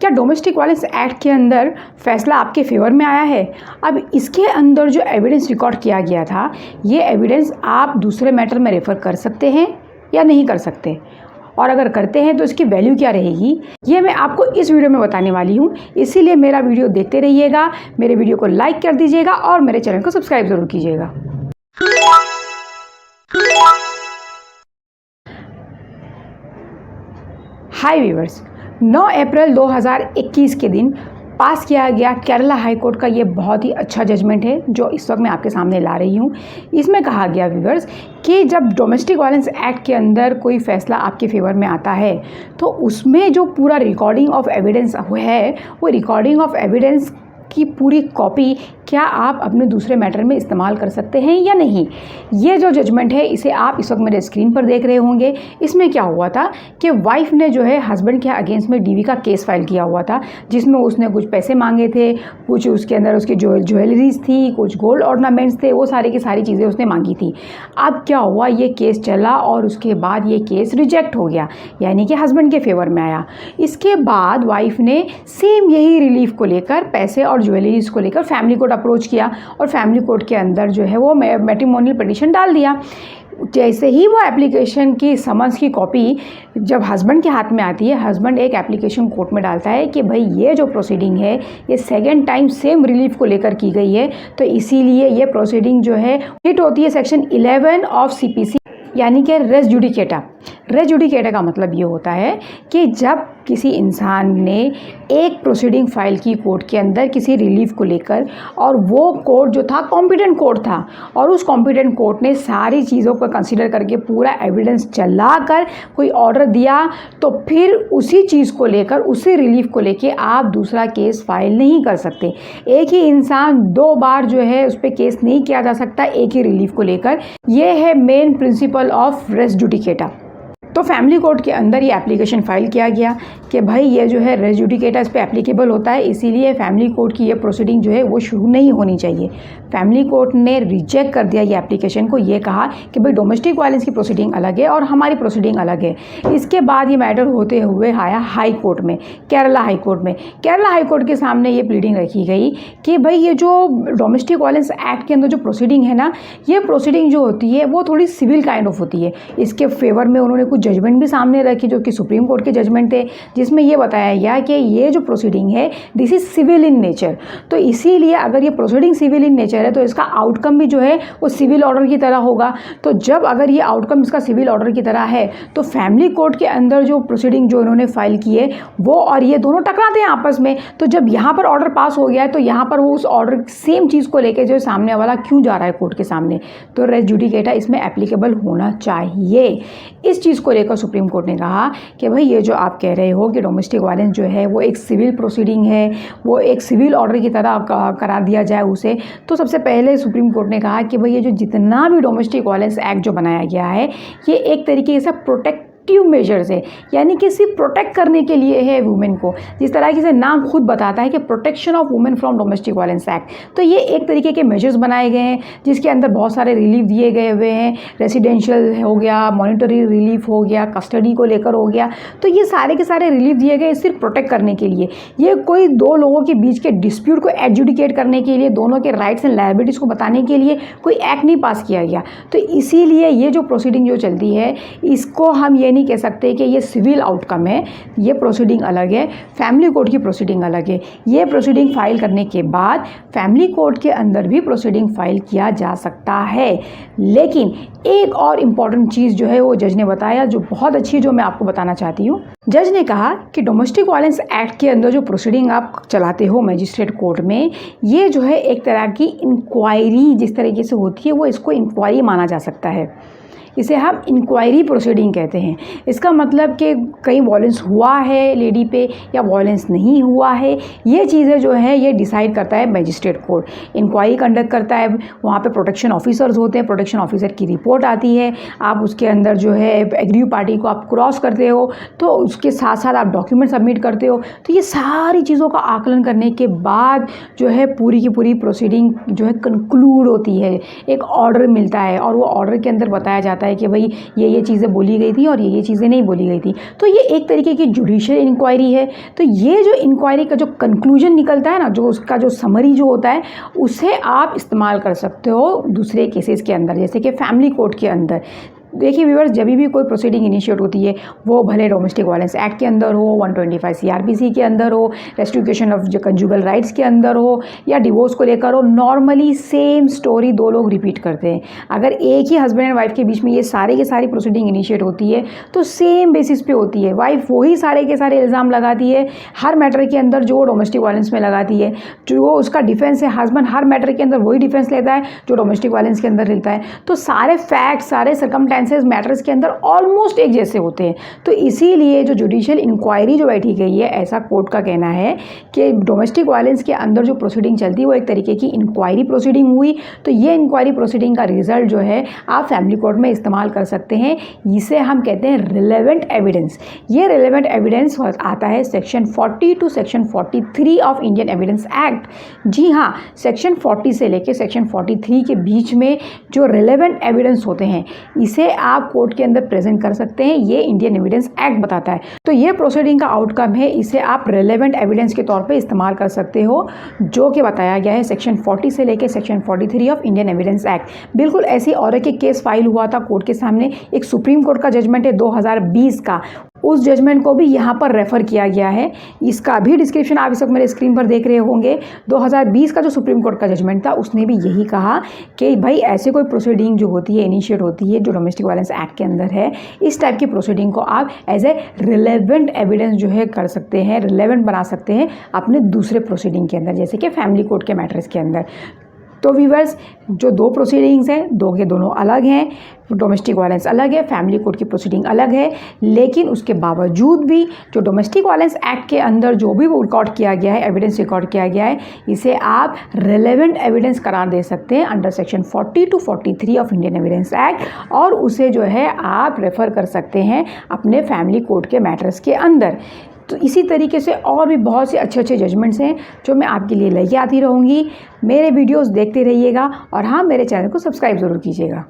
क्या domestic violence act के अंदर फैसला आपके फेवर में आया है? अब इसके अंदर जो एविडेंस रिकॉर्ड किया गया था, ये एविडेंस आप दूसरे मैटर में रेफ़र कर सकते हैं या नहीं कर सकते, और अगर करते हैं तो इसकी वैल्यू क्या रहेगी, ये मैं आपको इस वीडियो में बताने वाली हूँ। इसीलिए मेरा वीडियो देखते रहिएगा, मेरे वीडियो को लाइक कर दीजिएगा और मेरे चैनल को सब्सक्राइब ज़रूर कीजिएगा। हाय व्यूअर्स, 9 अप्रैल 2021 के दिन पास किया गया केरला हाई कोर्ट का ये बहुत ही अच्छा जजमेंट है जो इस वक्त मैं आपके सामने ला रही हूँ। इसमें कहा गया व्यूअर्स कि जब डोमेस्टिक वायलेंस एक्ट के अंदर कोई फ़ैसला आपके फेवर में आता है तो उसमें जो पूरा रिकॉर्डिंग ऑफ एविडेंस है, वो रिकॉर्डिंग ऑफ एविडेंस की पूरी कॉपी क्या आप अपने दूसरे मैटर में इस्तेमाल कर सकते हैं या नहीं। ये जो जजमेंट है इसे आप इस वक्त मेरे स्क्रीन पर देख रहे होंगे। इसमें क्या हुआ था कि वाइफ ने जो है हस्बैंड के अगेंस्ट में डीवी का केस फाइल किया हुआ था, जिसमें उसने कुछ पैसे मांगे थे, कुछ उसके अंदर उसकी ज्वेलरीज थी, कुछ गोल्ड ऑर्नामेंट्स थे, वो सारी की सारी चीज़ें उसने मांगी थी। अब क्या हुआ, ये केस चला और उसके बाद ये केस रिजेक्ट हो गया, यानी कि हस्बैंड के फेवर में आया। इसके बाद वाइफ ने सेम यही रिलीफ को लेकर, पैसे और ज्वेलरीज को लेकर फैमिली कोर्ट अप्रोच किया और फैमिली कोर्ट के अंदर जो है वो मैट्रिमोनियल पिटीशन डाल दिया। जैसे ही वो एप्लीकेशन की समन्स की कॉपी जब हस्बैंड के हाथ में आती है, हस्बैंड एक एप्लीकेशन कोर्ट में डालता है कि भाई ये जो प्रोसीडिंग है ये सेकंड टाइम सेम रिलीफ को लेकर की गई है, तो इसीलिए ये प्रोसीडिंग जो है हिट होती है सेक्शन 11 ऑफ सीपीसी, यानी कि रेस जुडिकेटा। रेस जुडिकेटा का मतलब ये होता है कि जब किसी इंसान ने एक प्रोसीडिंग फाइल की कोर्ट के अंदर किसी रिलीफ को लेकर, और वो कोर्ट जो था कॉम्पिटेंट कोर्ट था, और उस कॉम्पिटेंट कोर्ट ने सारी चीज़ों को कंसीडर करके पूरा एविडेंस चला कर कोई ऑर्डर दिया, तो फिर उसी चीज़ को लेकर, उसी रिलीफ को लेकर आप दूसरा केस फाइल नहीं कर सकते। एक ही इंसान 2 बार जो है उस पर केस नहीं किया जा सकता एक ही रिलीफ को लेकर। ये है main principle of res judicata. तो फैमिली कोर्ट के अंदर ये एप्लीकेशन फाइल किया गया कि भाई ये जो है रेस जुडिकेटा इस पर एप्लीकेबल होता है, इसीलिए फैमिली कोर्ट की ये प्रोसीडिंग जो है वो शुरू नहीं होनी चाहिए। फैमिली कोर्ट ने रिजेक्ट कर दिया ये एप्लीकेशन को, ये कहा कि भाई डोमेस्टिक वायलेंस की प्रोसीडिंग अलग है और हमारी प्रोसीडिंग अलग है। इसके बाद ये मैटर होते हुए आया हाई कोर्ट में, केरला हाई कोर्ट में। केरला हाई कोर्ट के सामने ये प्लीडिंग रखी गई कि भाई ये जो डोमेस्टिक वायलेंस एक्ट के अंदर जो प्रोसीडिंग है ना, ये प्रोसीडिंग जो होती है वो थोड़ी सिविल काइंड ऑफ होती है। इसके फेवर में उन्होंने कुछ जजमेंट भी सामने रखी जो कि सुप्रीम कोर्ट के जजमेंट थे, जिसमें ये बताया गया कि ये जो प्रोसीडिंग है this is civil in nature. तो इसीलिए अगर ये प्रोसीडिंग सिविल इन नेचर है तो इसका आउटकम भी जो है वो सिविल ऑर्डर की तरह होगा। तो जब अगर ये आउटकम इसका सिविल ऑर्डर की तरह है तो फैमिली कोर्ट के अंदर जो प्रोसीडिंग जो इन्होंने फाइल की है वो और ये दोनों टकराते हैं आपस में। तो जब यहाँ पर ऑर्डर पास हो गया है तो यहाँ पर वो उस ऑर्डर सेम चीज़ को लेकर जो सामने वाला क्यों जा रहा है कोर्ट के सामने, तो रेस जुडिकेटा इसमें एप्लीकेबल होना चाहिए। इस चीज़ को लेकर सुप्रीम कोर्ट ने कहा कि भाई ये जो आप कह रहे हो कि डोमेस्टिक वायलेंस जो है वो एक सिविल प्रोसीडिंग है, वो एक सिविल ऑर्डर की तरह करार दिया जाए उसे। तो सबसे पहले सुप्रीम कोर्ट ने कहा कि भाई ये जो जितना भी डोमेस्टिक वायलेंस एक्ट जो बनाया गया है ये एक तरीके से प्रोटेक्टिव मेजर्स है, यानी कि सिर्फ प्रोटेक्ट करने के लिए है वुमेन को। जिस तरह से नाम खुद बताता है कि protection of women from domestic violence act, तो ये एक तरीके के मेजर्स बनाए गए हैं जिसके अंदर बहुत सारे रिलीफ दिए गए हुए हैं। रेसिडेंशियल हो गया, मॉनिटरी रिलीफ हो गया, कस्टडी को लेकर हो गया, तो ये सारे के सारे रिलीफ दिए गए सिर्फ प्रोटेक्ट करने के लिए। ये कोई 2 लोगों के बीच के डिस्प्यूट को एडजुडिकेट करने के लिए, दोनों के राइट्स एंड लायबिलिटीज़ को बताने के लिए कोई एक्ट नहीं पास किया गया। तो इसीलिए ये जो प्रोसीडिंग जो चलती है इसको हम ये नहीं कह सकते कि ये सिविल आउटकम है, ये प्रोसीडिंग अलग है, फैमिली कोर्ट की प्रोसीडिंग अलग है। ये प्रोसीडिंग फाइल करने के बाद फैमिली कोर्ट के अंदर भी प्रोसीडिंग फाइल किया जा सकता है। लेकिन एक और इम्पॉर्टेंट चीज़ जो है वो जज ने बताया जो बहुत अच्छी है, जो मैं आपको बताना चाहती हूँ। जज ने कहा कि डोमेस्टिक वायलेंस एक्ट के अंदर जो प्रोसीडिंग आप चलाते हो मजिस्ट्रेट कोर्ट में, ये जो है एक तरह की इंक्वायरी जिस तरीके से होती है वो इसको इंक्वायरी माना जा सकता है। इसे हम इंक्वायरी प्रोसीडिंग कहते हैं। इसका मतलब कि कहीं वॉयलेंस हुआ है लेडी पे या वॉयलेंस नहीं हुआ है, ये चीज़ें जो है ये डिसाइड करता है मजिस्ट्रेट कोर्ट। इंक्वायरी कंडक्ट करता है, वहाँ पे प्रोटेक्शन ऑफिसर्स होते हैं, प्रोटेक्शन ऑफिसर की रिपोर्ट आती है, आप उसके अंदर जो है एग्रीव पार्टी को आप क्रॉस करते हो, तो उसके साथ साथ आप डॉक्यूमेंट सबमिट करते हो। तो ये सारी चीज़ों का आकलन करने के बाद जो है पूरी की पूरी प्रोसीडिंग जो है कंक्लूड होती है, एक ऑर्डर मिलता है और वो ऑर्डर के अंदर बताया जाता जाता है कि भाई ये चीज़ें बोली गई थी और ये चीज़ें नहीं बोली गई थी। तो ये एक तरीके की जुडिशियल इंक्वायरी है। तो ये जो इंक्वायरी का जो कंक्लूजन निकलता है ना, जो उसका जो समरी जो होता है, उसे आप इस्तेमाल कर सकते हो दूसरे केसेस के अंदर, जैसे कि फैमिली कोर्ट के अंदर। देखिए व्यूअर्स, जब भी कोई प्रोसीडिंग इनिशिएट होती है, वो भले डोमेस्टिक वायलेंस एक्ट के अंदर हो, 125 सीआरपीसी के अंदर हो, रेस्ट्रिक्शन ऑफ कंजुगल राइट्स के अंदर हो, या डिवोर्स को लेकर हो, नॉर्मली सेम स्टोरी दो लोग रिपीट करते हैं। अगर एक ही हस्बैंड एंड वाइफ के बीच में ये सारे के सारी प्रोसीडिंग इनिशिएट होती है तो सेम बेसिस पे होती है। वाइफ वही सारे के सारे इल्ज़ाम लगाती है हर मैटर के अंदर जो डोमेस्टिक वायलेंस में लगाती है, जो उसका डिफेंस है। हस्बैंड हर मैटर के अंदर वही डिफेंस लेता है जो डोमेस्टिक वायलेंस के अंदर लेता है। तो सारे फैक्ट, सारे सर्कमस्टेंसेस मैटर्स के अंदर ऑलमोस्ट एक जैसे होते हैं। तो इसीलिए जो जुडिशियल इंक्वायरी जो बैठी गई है, ऐसा कोर्ट का कहना है कि डोमेस्टिक वायलेंस के अंदर जो प्रोसीडिंग चलती है वो एक तरीके की इंक्वायरी प्रोसीडिंग हुई। तो ये इंक्वायरी प्रोसीडिंग का रिजल्ट जो है आप फैमिली कोर्ट में इस्तेमाल कर सकते हैं। इसे हम कहते हैं रिलेवेंट एविडेंस। ये रिलेवेंट एविडेंस आता है section 40 to section 43 of Indian Evidence Act. जी हाँ, सेक्शन 40 से लेकर सेक्शन 43 के बीच में जो रिलेवेंट एविडेंस होते हैं, इसे आप कोर्ट के अंदर प्रेजेंट कर सकते हैं। ये इंडियन एविडेंस एक्ट बताता है। तो ये प्रोसीडिंग का आउटकम है, इसे आप रिलेवेंट एविडेंस के तौर पे इस्तेमाल कर सकते हो, जो कि बताया गया है सेक्शन 40 से लेकर section 43 of Indian Evidence act. बिल्कुल ऐसी और एक केस फाइल हुआ था कोर्ट के सामने, एक सुप्रीम कोर्ट का जजमेंट है 2020 का, उस जजमेंट को भी यहाँ पर रेफ़र किया गया है। इसका भी डिस्क्रिप्शन आप इस वक्त मेरे स्क्रीन पर देख रहे होंगे। 2020 का जो सुप्रीम कोर्ट का जजमेंट था, उसने भी यही कहा कि भाई ऐसे कोई प्रोसीडिंग जो होती है, इनिशिएट होती है, जो डोमेस्टिक वायलेंस एक्ट के अंदर है, इस टाइप की प्रोसीडिंग को आप एज ए रिलेवेंट एविडेंस जो है कर सकते हैं, रिलेवेंट बना सकते हैं अपने दूसरे प्रोसीडिंग के अंदर, जैसे कि फैमिली कोर्ट के मैटर्स के अंदर। तो व्यूअर्स, जो दो प्रोसीडिंग्स हैं, दो के दोनों अलग हैं। डोमेस्टिक वायलेंस अलग है, फैमिली कोर्ट की प्रोसीडिंग अलग है, लेकिन उसके बावजूद भी जो डोमेस्टिक वायलेंस एक्ट के अंदर जो भी रिकॉर्ड किया गया है, एविडेंस रिकॉर्ड किया गया है, इसे आप रिलेवेंट एविडेंस करार दे सकते हैं under section 40 to 43 of Indian Evidence Act, और उसे जो है आप रेफ़र कर सकते हैं अपने फैमिली कोर्ट के मैटर्स के अंदर। तो इसी तरीके से और भी बहुत से अच्छे अच्छे जजमेंट्स हैं जो मैं आपके लिए लेके आती रहूँगी। मेरे वीडियोस देखते रहिएगा और हाँ, मेरे चैनल को सब्सक्राइब ज़रूर कीजिएगा।